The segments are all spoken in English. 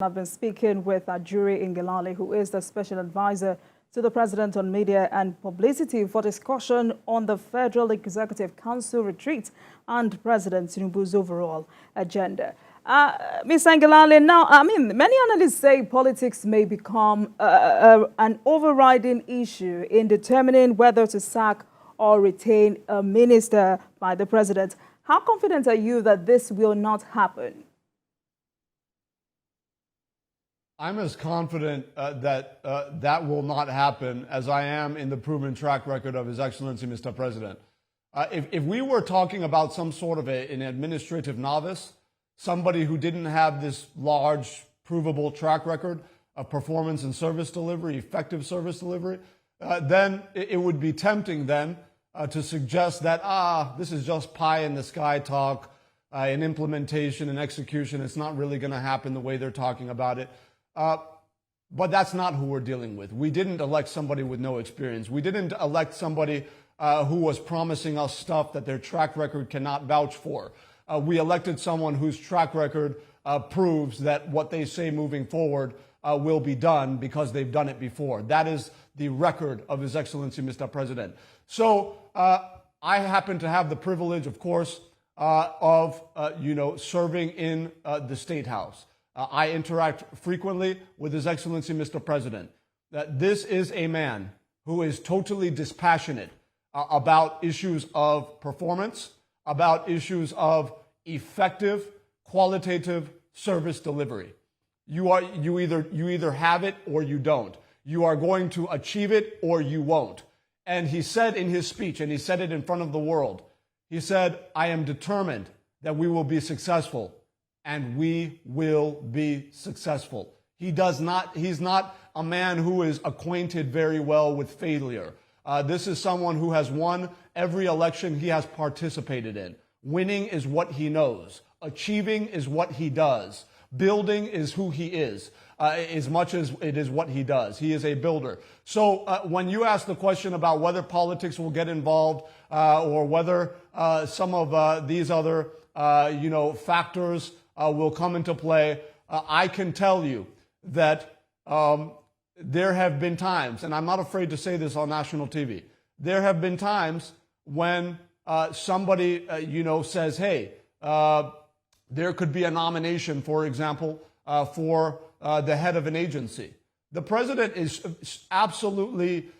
I've been speaking with Ajuri Ngelale, who is the special advisor to the President on Media and Publicity, for discussion on the Federal Executive Council retreat and President Tinubu's overall agenda. Ms. Ngelale, now, many analysts say politics may become an overriding issue in determining whether to sack or retain a minister by the President. How confident are you that this will not happen? I'm as confident that that will not happen as I am in the proven track record of His Excellency, Mr. President. If we were talking about some sort of an administrative novice, somebody who didn't have this large, provable track record of performance and service delivery, effective service delivery, then it would be tempting then to suggest that, this is just pie in the sky talk, in implementation and execution. It's not really going to happen the way they're talking about it. But that's not who we're dealing with. We didn't elect somebody with no experience. We didn't elect somebody who was promising us stuff that their track record cannot vouch for. We elected someone whose track record proves that what they say moving forward will be done because they've done it before. That is the record of His Excellency, Mr. President. So I happen to have the privilege, of course, of serving in the State House. I interact frequently with His Excellency, Mr. President. This is a man who is totally dispassionate about issues of performance, about issues of effective, qualitative service delivery. You either have it or you don't. You are going to achieve it or you won't. And he said in his speech, and he said it in front of the world, he said, I am determined that we will be successful. And we will be successful. He's not a man who is acquainted very well with failure. This is someone who has won every election he has participated in. Winning is what he knows. Achieving is what he does. Building is who he is, as much as it is what he does. He is a builder. So when you ask the question about whether politics will get involved or whether some of these other factors will come into play, I can tell you that there have been times, and I'm not afraid to say this on national TV, there have been times when somebody, says, hey, there could be a nomination, for example, for the head of an agency. The president is absolutely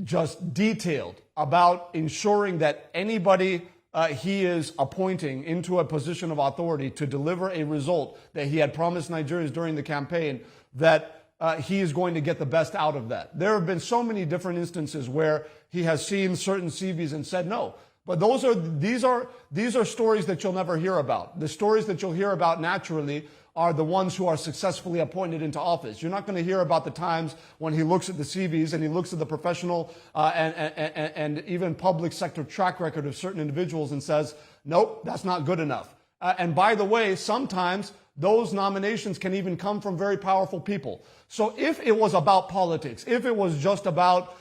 just detailed about ensuring that anybody he is appointing into a position of authority to deliver a result that he had promised Nigerians during the campaign, that he is going to get the best out of that. There have been so many different instances where he has seen certain CVs and said no. But these are stories that you'll never hear about. The stories that you'll hear about naturally are the ones who are successfully appointed into office. You're not going to hear about the times when he looks at the CVs and he looks at the professional and even public sector track record of certain individuals and says, nope, that's not good enough. And by the way, sometimes those nominations can even come from very powerful people. So if it was about politics, if it was just about,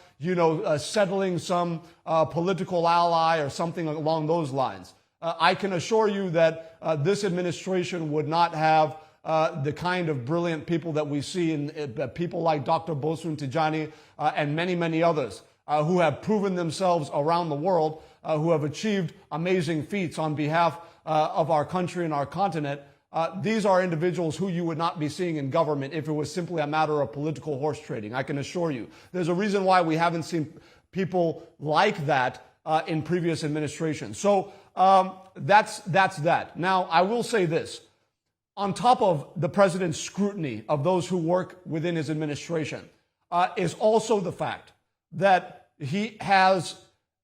settling some political ally or something along those lines, I can assure you that this administration would not have the kind of brilliant people that we see in people like Dr. Bosun Tijani and many, many others who have proven themselves around the world, who have achieved amazing feats on behalf of our country and our continent. These are individuals who you would not be seeing in government if it was simply a matter of political horse trading. I can assure you. There's a reason why we haven't seen people like that in previous administrations. So that's that. Now, I will say this. On top of the president's scrutiny of those who work within his administration is also the fact that he has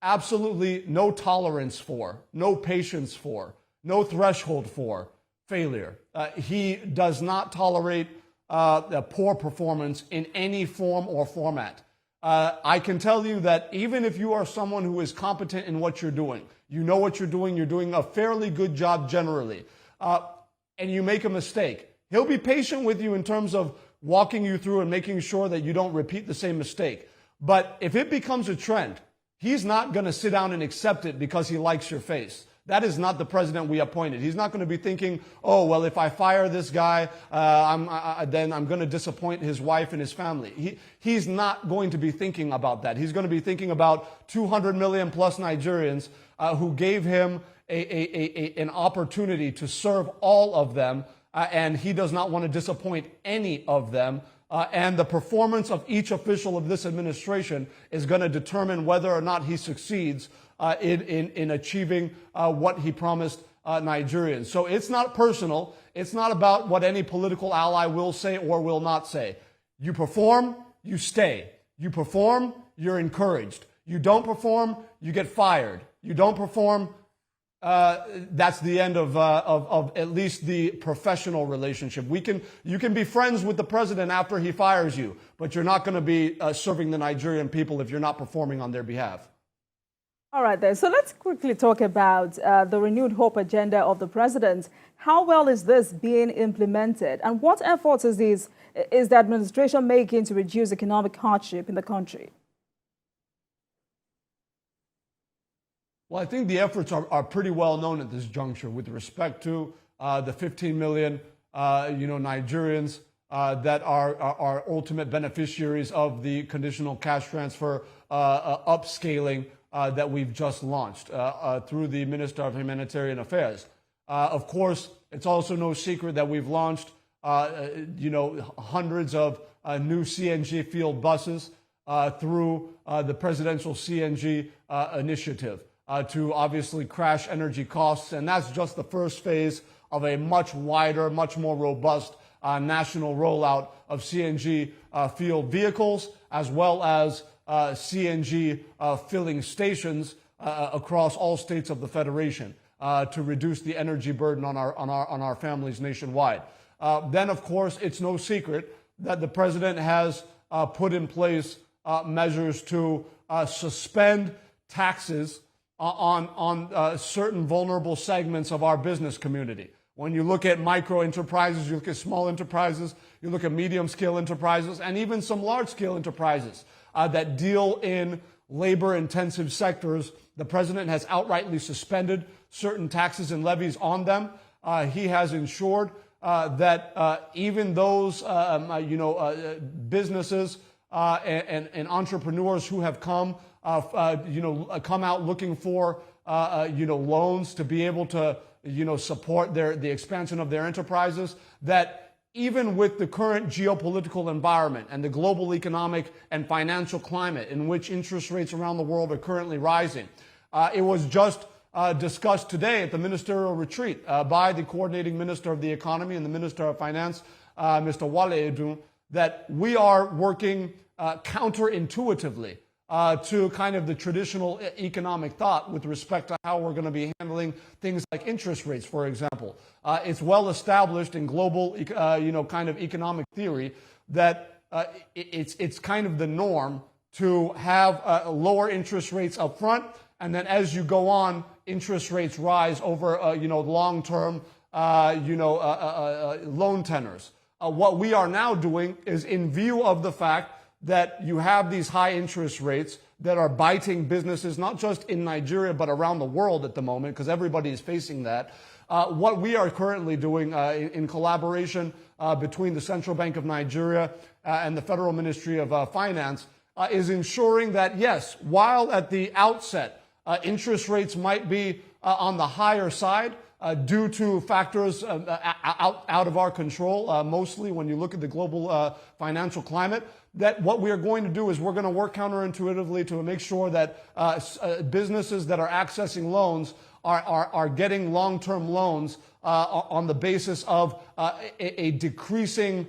absolutely no tolerance for, no patience for, no threshold for failure. He does not tolerate the poor performance in any form or format. I can tell you that even if you are someone who is competent in what you're doing, you know what you're doing a fairly good job generally, and you make a mistake, he'll be patient with you in terms of walking you through and making sure that you don't repeat the same mistake. But if it becomes a trend, he's not going to sit down and accept it because he likes your face. That is not the president we appointed. He's not going to be thinking, oh, well, if I fire this guy, then I'm going to disappoint his wife and his family. He's not going to be thinking about that. He's going to be thinking about 200 million plus Nigerians who gave him an opportunity to serve all of them, and he does not want to disappoint any of them. And the performance of each official of this administration is going to determine whether or not he succeeds in achieving what he promised Nigerians. So it's not personal. It's not about what any political ally will say or will not say. You perform, you stay. You perform, you're encouraged. You don't perform, you get fired. You don't perform, that's the end of at least the professional relationship. You can be friends with the president after he fires you, but you're not going to be serving the Nigerian people if you're not performing on their behalf. All right, then. So let's quickly talk about the renewed hope agenda of the president. How well is this being implemented, and what efforts is the administration making to reduce economic hardship in the country? Well, I think the efforts are pretty well known at this juncture with respect to the 15 million, Nigerians that are ultimate beneficiaries of the conditional cash transfer upscaling that we've just launched through the Minister of Humanitarian Affairs. Of course, it's also no secret that we've launched, hundreds of new CNG field buses through the presidential CNG initiative. To obviously crash energy costs. And that's just the first phase of a much wider, much more robust national rollout of CNG field vehicles, as well as CNG filling stations across all states of the Federation to reduce the energy burden on our families nationwide. Then, of course, it's no secret that the president has put in place measures to suspend taxes on certain vulnerable segments of our business community. When you look at micro enterprises, you look at small enterprises, you look at medium-scale enterprises, and even some large-scale enterprises that deal in labor-intensive sectors, the president has outrightly suspended certain taxes and levies on them. He has ensured that even those businesses and entrepreneurs who have come out looking for, loans to be able to, support the expansion of their enterprises, that even with the current geopolitical environment and the global economic and financial climate in which interest rates around the world are currently rising, it was just discussed today at the ministerial retreat by the coordinating minister of the economy and the minister of finance, Mr. Wale Edun, that we are working counterintuitively to kind of the traditional economic thought with respect to how we're going to be handling things like interest rates, for example. It's well established in global, kind of economic theory that it's kind of the norm to have lower interest rates up front, and then as you go on, interest rates rise over, long-term, loan tenors. What we are now doing is, in view of the fact that you have these high interest rates that are biting businesses, not just in Nigeria, but around the world at the moment, because everybody is facing that. What we are currently doing in collaboration between the Central Bank of Nigeria and the Federal Ministry of Finance is ensuring that, yes, while at the outset interest rates might be on the higher side, due to factors out of our control, mostly when you look at the global financial climate, that what we are going to do is we're going to work counterintuitively to make sure that businesses that are accessing loans are getting long-term loans on the basis of a decreasing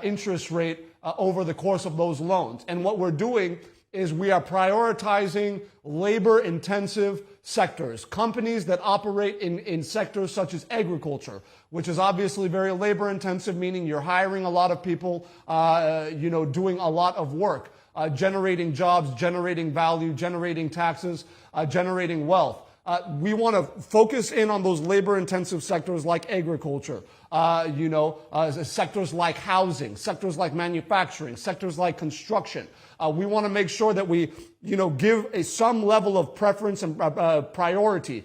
interest rate over the course of those loans. And what we're doing is we are prioritizing labor-intensive sectors, companies that operate in sectors such as agriculture, which is obviously very labor-intensive, meaning you're hiring a lot of people, doing a lot of work, generating jobs, generating value, generating taxes, generating wealth. We want to focus in on those labor-intensive sectors like agriculture, sectors like housing, sectors like manufacturing, sectors like construction. We want to make sure that we, give some level of preference and priority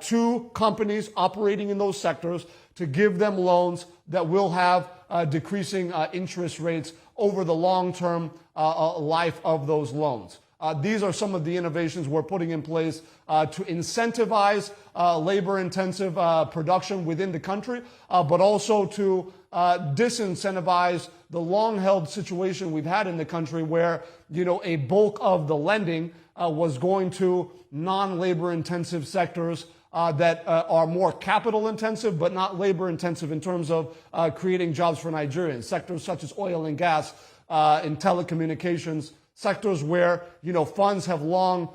to companies operating in those sectors to give them loans that will have decreasing interest rates over the long-term life of those loans. These are some of the innovations we're putting in place to incentivize labor-intensive production within the country, but also to disincentivize the long-held situation we've had in the country where, a bulk of the lending was going to non-labor-intensive sectors that are more capital-intensive but not labor-intensive in terms of creating jobs for Nigerians. Sectors such as oil and gas and telecommunications, sectors where, funds have long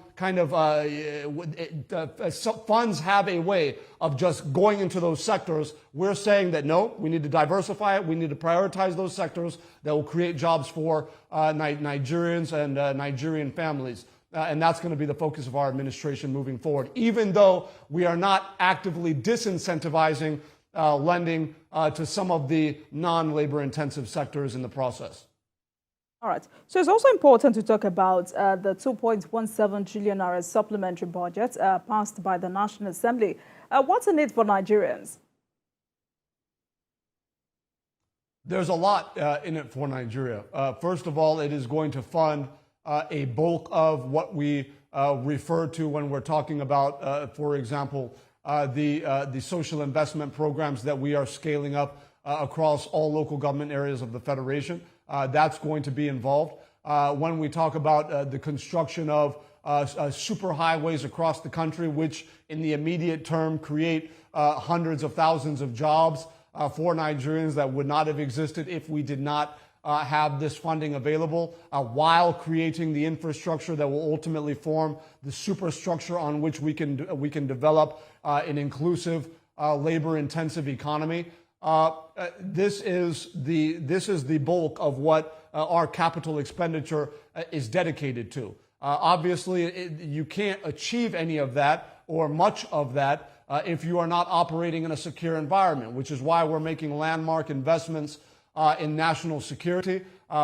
funds have a way of just going into those sectors. We're saying that no, we need to diversify it. We need to prioritize those sectors that will create jobs for Nigerians and Nigerian families. And that's going to be the focus of our administration moving forward, even though we are not actively disincentivizing lending to some of the non-labor intensive sectors in the process. All right. So it's also important to talk about the 2.17 trillion naira supplementary budget passed by the National Assembly. What's in it for Nigerians? There's a lot in it for Nigeria. First of all, it is going to fund a bulk of what we refer to when we're talking about, for example, the social investment programs that we are scaling up across all local government areas of the Federation. That's going to be involved. When we talk about the construction of superhighways across the country, which in the immediate term create hundreds of thousands of jobs for Nigerians that would not have existed if we did not have this funding available, while creating the infrastructure that will ultimately form the superstructure on which we can develop an inclusive, labor-intensive economy. This is the bulk of what our capital expenditure is dedicated to. Obviously, you can't achieve any of that or much of that if you are not operating in a secure environment, which is why we're making landmark investments in national security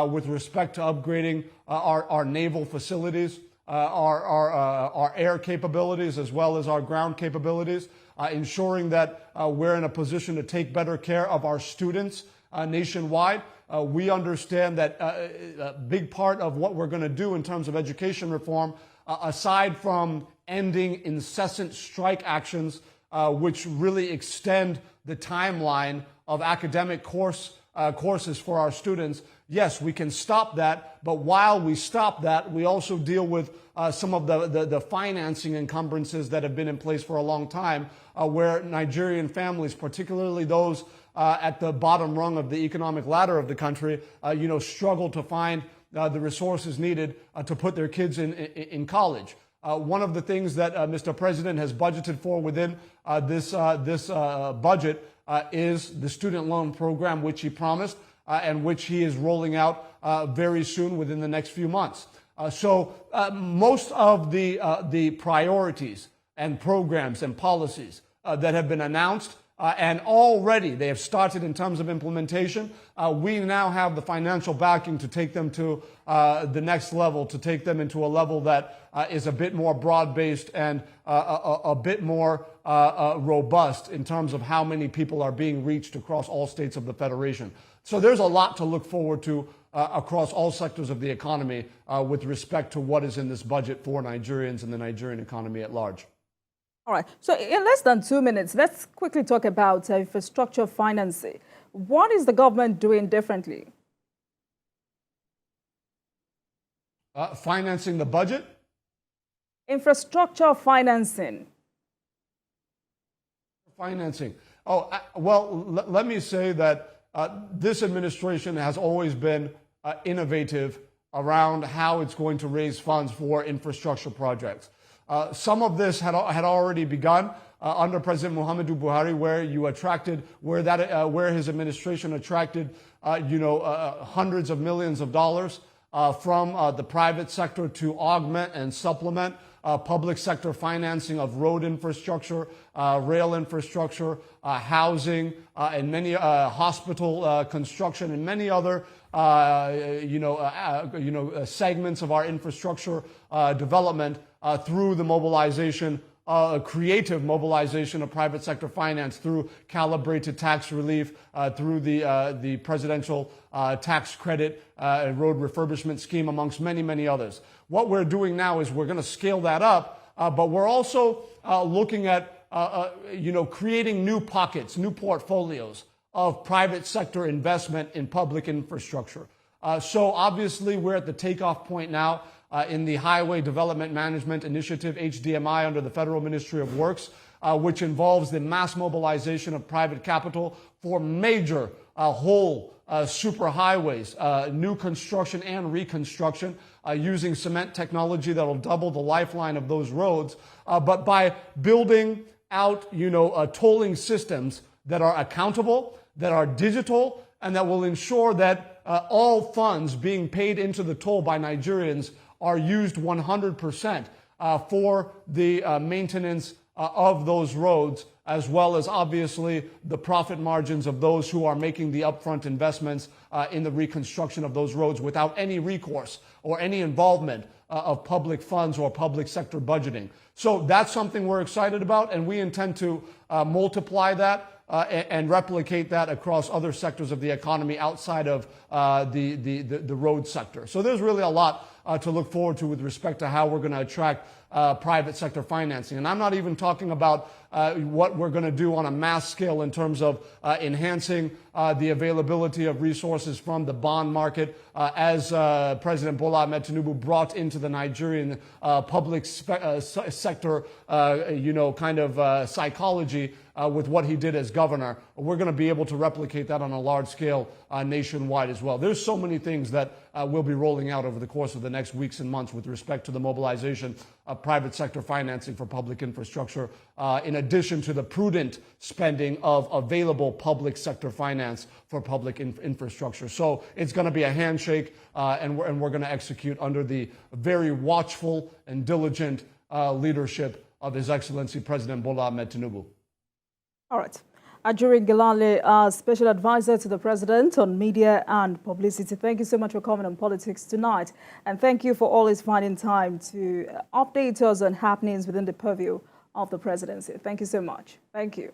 with respect to upgrading our naval facilities, our air capabilities, as well as our ground capabilities, ensuring that we're in a position to take better care of our students nationwide. We understand that a big part of what we're going to do in terms of education reform, aside from ending incessant strike actions, which really extend the timeline of academic courses for our students. Yes, we can stop that, but while we stop that, we also deal with some of the financing encumbrances that have been in place for a long time, where Nigerian families, particularly those at the bottom rung of the economic ladder of the country, struggle to find the resources needed to put their kids in college. One of the things that Mr. President has budgeted for within this budget is the student loan program, which he promised and which he is rolling out very soon within the next few months. So most of the priorities and programs and policies that have been announced and already they have started in terms of implementation, we now have the financial backing to take them to the next level, to take them into a level that is a bit more broad-based and a bit more robust in terms of how many people are being reached across all states of the Federation. So there's a lot to look forward to across all sectors of the economy with respect to what is in this budget for Nigerians and the Nigerian economy at large. All right. So in less than 2 minutes, let's quickly talk about infrastructure financing. What is the government doing differently? Financing the budget? Infrastructure financing. Financing. Let me say that this administration has always been innovative around how it's going to raise funds for infrastructure projects. Some of this had already begun under President Muhammadu Buhari, where his administration attracted, hundreds of millions of dollars from the private sector to augment and supplement public sector financing of road infrastructure, rail infrastructure, housing, and many hospital construction, and many other segments of our infrastructure development through the mobilization, creative mobilization of private sector finance through calibrated tax relief, through the presidential tax credit, road refurbishment scheme, amongst many, many others. What we're doing now is we're going to scale that up, but we're also looking at creating new pockets, new portfolios of private sector investment in public infrastructure. So obviously we're at the takeoff point now in the Highway Development Management Initiative, HDMI, under the Federal Ministry of Works, which involves the mass mobilization of private capital for major whole superhighways, new construction and reconstruction, using cement technology that will double the lifeline of those roads, but by building out, tolling systems that are accountable, that are digital, and that will ensure that all funds being paid into the toll by Nigerians are used 100% for the maintenance of those roads, as well as obviously the profit margins of those who are making the upfront investments in the reconstruction of those roads without any recourse or any involvement of public funds or public sector budgeting. So that's something we're excited about, and we intend to multiply that and replicate that across other sectors of the economy outside of the road sector. So there's really a lot to look forward to with respect to how we're going to attract private sector financing. And I'm not even talking about what we're going to do on a mass scale in terms of enhancing the availability of resources from the bond market, as President Bola Ahmed Tinubu brought into the Nigerian public sector, psychology with what he did as governor. We're going to be able to replicate that on a large scale nationwide as well. There's so many things that we'll be rolling out over the course of the next weeks and months with respect to the mobilization of private sector financing for public infrastructure, in addition to the prudent spending of available public sector finance for public infrastructure. So it's going to be a handshake, and we're going to execute under the very watchful and diligent leadership of His Excellency President Bola Ahmed Tinubu. All right. Ajuri Ngelale, Special Advisor to the President on Media and Publicity. Thank you so much for coming on Politics Tonight. And thank you for always finding time to update us on happenings within the purview of the presidency. Thank you so much. Thank you.